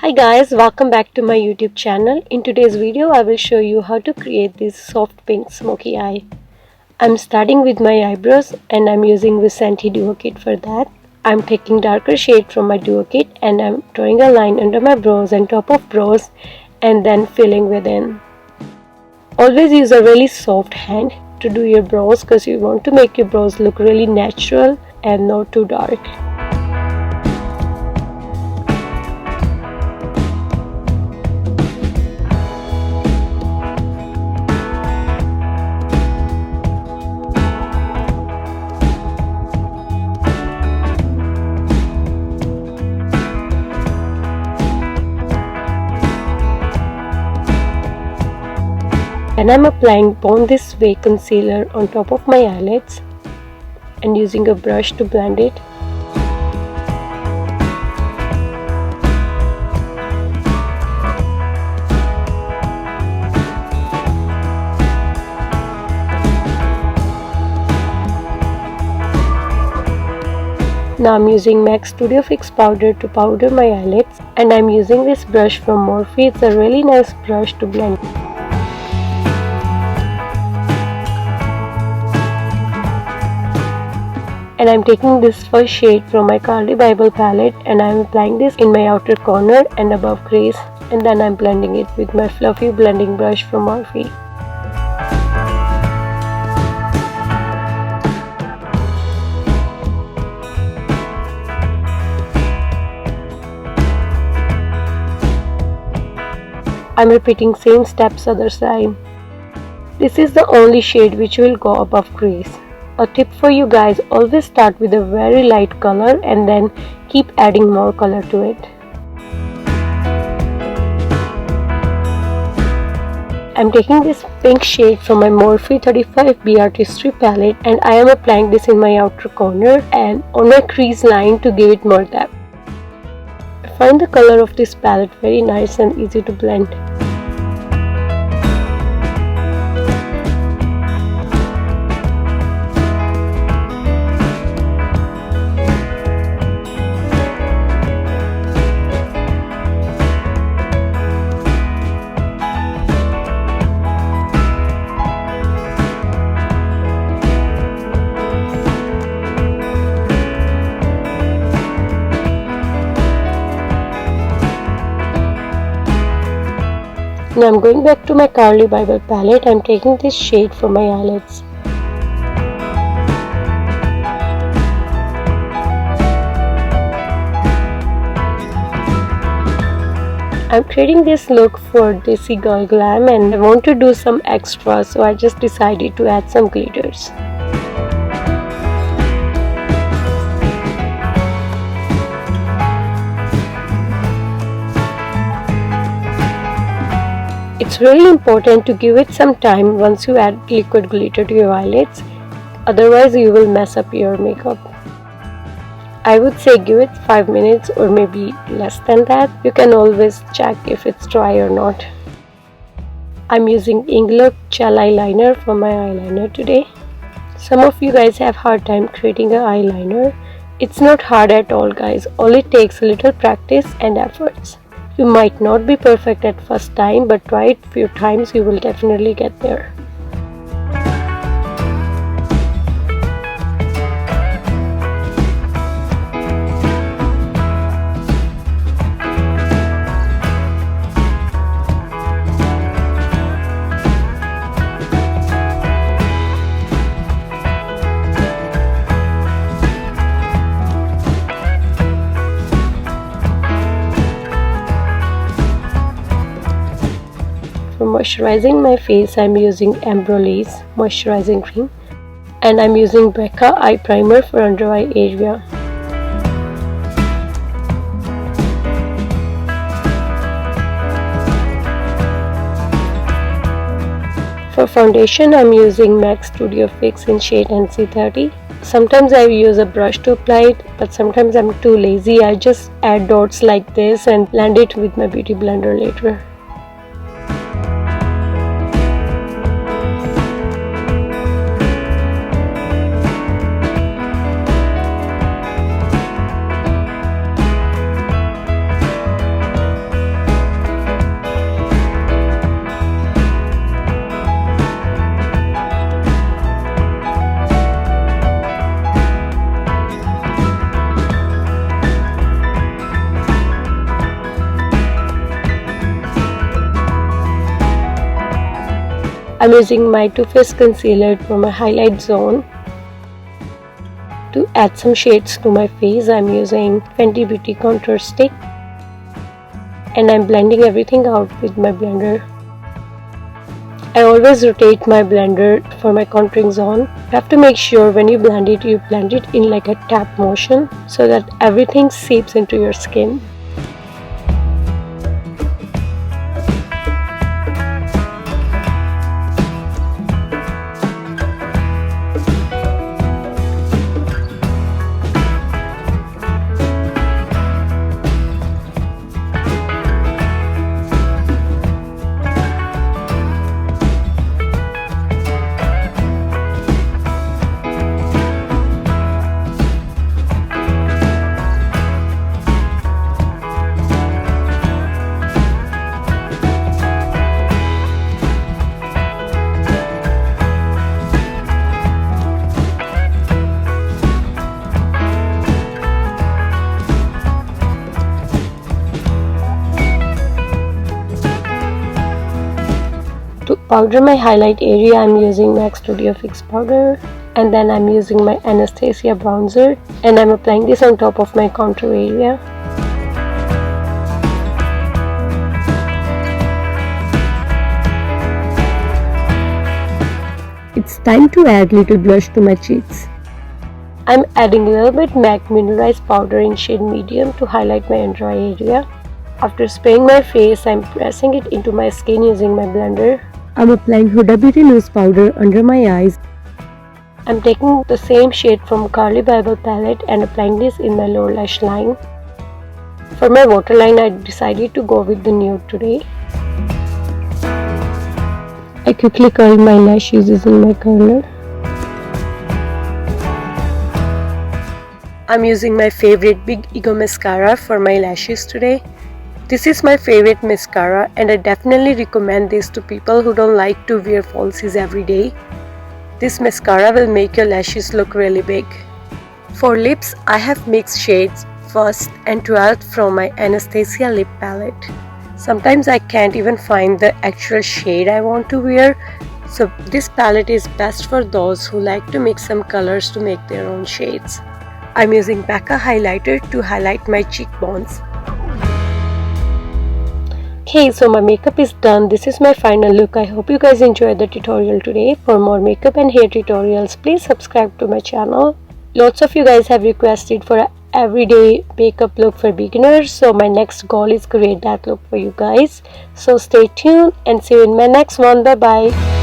Hi guys, welcome back to my YouTube channel. In today's video, I will show you how to create this soft pink smoky eye. I'm starting with my eyebrows and I'm using Visanti Duo Kit for that. I'm taking darker shade from my Duo Kit and I'm drawing a line under my brows and top of brows and then filling within. Always use a really soft hand to do your brows because you want to make your brows look really natural and not too dark. And I'm applying Born This Way concealer on top of my eyelids and using a brush to blend it. Now I'm using MAC Studio Fix powder to powder my eyelids and I'm using this brush from Morphe. It's a really nice brush to blend. And I'm taking this first shade from my Carly Bible palette and I'm applying this in my outer corner and above crease, and then I'm blending it with my fluffy blending brush from Morphe. I'm repeating same steps other side. This is the only shade which will go above crease. A tip for you guys, always start with a very light color and then keep adding more color to it. I'm taking this pink shade from my Morphe 35B Artistry palette and I am applying this in my outer corner and on my crease line to give it more depth. I find the color of this palette very nice and easy to blend. Now I'm going back to my Carly Bible palette. I'm taking this shade for my eyelids. I'm creating this look for Desi Girl Glam and I want to do some extra, so I just decided to add some glitters. It's really important to give it some time once you add liquid glitter to your eyelids, otherwise you will mess up your makeup. I would say give it 5 minutes or maybe less than that. You can always check if it's dry or not. I'm using Inklook gel eyeliner for my eyeliner today. Some of you guys have hard time creating an eyeliner. It's not hard at all guys, all it takes a little practice and efforts. You might not be perfect at first time, but try it a few times, you will definitely get there. For moisturizing my face, I'm using Embryolisse moisturizing cream and I'm using Becca eye primer for under eye area. For foundation, I'm using MAC Studio Fix in shade NC30. Sometimes I use a brush to apply it, but sometimes I'm too lazy. I just add dots like this and blend it with my beauty blender later. I'm using my Too Faced concealer for my highlight zone. To add some shades to my face, I'm using Fenty Beauty contour stick and I'm blending everything out with my blender. I always rotate my blender for my contouring zone. You have to make sure when you blend it in like a tap motion so that everything seeps into your skin. To powder my highlight area, I'm using MAC Studio Fix powder and then I'm using my Anastasia bronzer and I'm applying this on top of my contour area. It's time to add little blush to my cheeks. I'm adding a little bit MAC mineralized powder in shade medium to highlight my under eye area. After spraying my face, I'm pressing it into my skin using my blender. I'm applying Huda Beauty loose powder under my eyes. I'm taking the same shade from Carli Bybel palette and applying this in my lower lash line. For my waterline, I decided to go with the nude today. I quickly curl my lashes using my curler. I'm using my favorite Big Ego mascara for my lashes today. This is my favorite mascara and I definitely recommend this to people who don't like to wear falsies every day. This mascara will make your lashes look really big. For lips, I have mixed shades 1st and 12th from my Anastasia lip palette. Sometimes I can't even find the actual shade I want to wear, so this palette is best for those who like to mix some colors to make their own shades. I'm using Becca highlighter to highlight my cheekbones. Okay, so my makeup is done. This is my final look. I hope you guys enjoyed the tutorial today. For more makeup and hair tutorials, please subscribe to my channel. Lots of you guys have requested for an everyday makeup look for beginners, so my next goal is create that look for you guys. So stay tuned and see you in my next one. Bye bye.